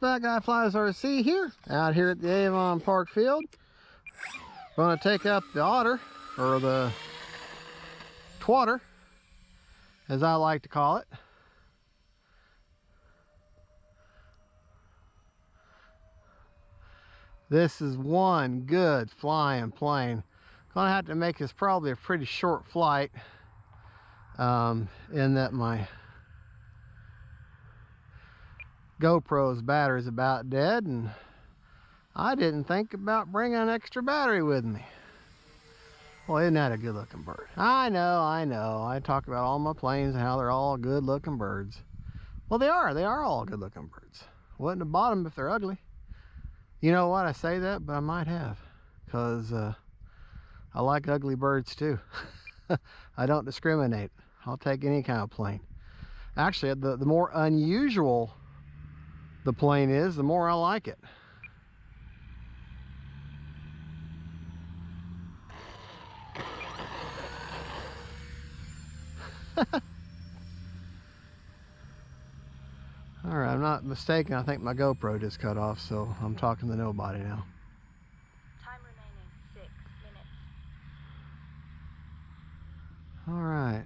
Fat Guy Flies RC here, out here at the Avon Park Field. Going to take up the otter, or the twatter, as I like to call it. This is one good flying plane. Gonna have to make this probably a pretty short flight, in that my GoPro's battery is about dead, and I didn't think about bringing an extra battery with me. Well, isn't that a good looking bird? I know. I talk about all my planes and how they're all good looking birds. Well, they are all good looking birds. Wouldn't have bought them if they're ugly. You know what? I say that, but I might have, because I like ugly birds too. I don't discriminate. I'll take any kind of plane. Actually, the more unusual the plane is, the more I like it. All right, I'm not mistaken. I think my GoPro just cut off, so I'm talking to nobody now. Time remaining 6 minutes. All right,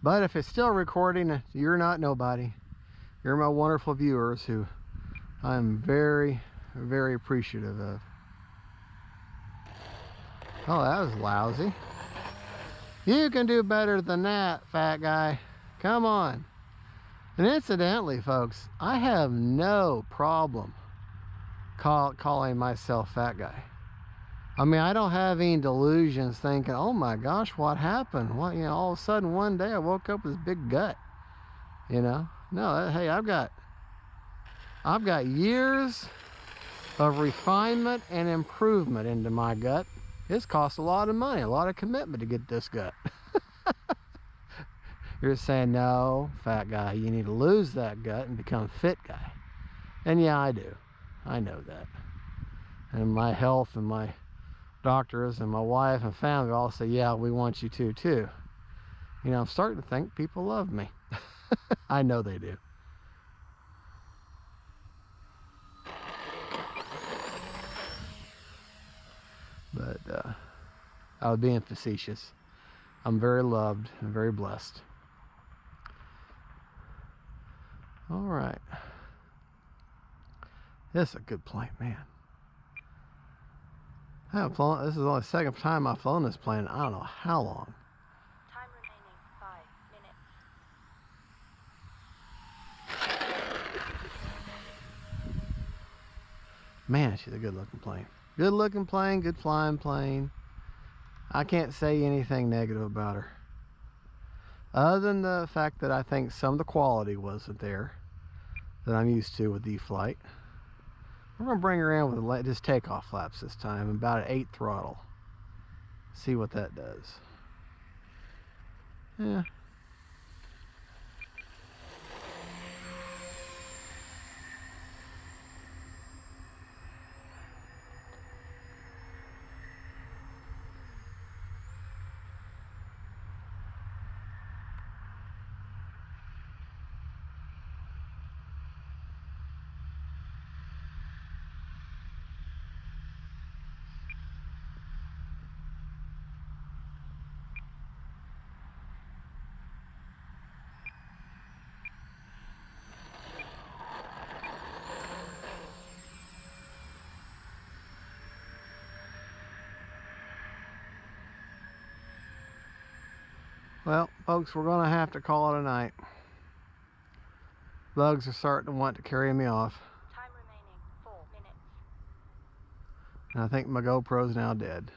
but if it's still recording, you're not nobody. You're my wonderful viewers, who I'm very, very appreciative of. Oh, that was lousy. You can do better than that, fat guy. Come on. And incidentally, folks, I have no problem calling myself fat guy. I mean, I don't have any delusions thinking, oh my gosh, what happened? What, you know, all of a sudden one day I woke up with this big gut. You know? No, hey, I've got years of refinement and improvement into my gut. It's cost a lot of money, a lot of commitment to get this gut. You're saying, no, fat guy, you need to lose that gut and become a fit guy. And yeah, I do. I know that. And my health and my doctors and my wife and family all say, yeah, we want you to too. You know, I'm starting to think people love me. I know they do. But I was being facetious. I'm very loved and very blessed. All right. This is a good plane, man. I haven't flown. This is only the second time I've flown this plane. I don't know how long. Time remaining 5 minutes. Man, she's a good looking plane. Good looking plane, good flying plane. I can't say anything negative about her, other than the fact that I think some of the quality wasn't there that I'm used to with e-flite. We're gonna bring her in with just takeoff flaps this time, about an 8 throttle. See what that does. Yeah. Well, folks, we're gonna have to call it a night. Bugs are starting to want to carry me off. Time remaining 4 minutes. And I think my GoPro's now dead.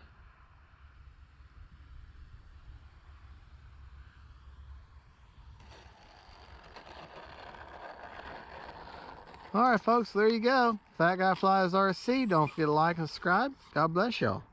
All right, folks, there you go. Fat Guy Flies RC. Don't forget to like and subscribe. God bless y'all.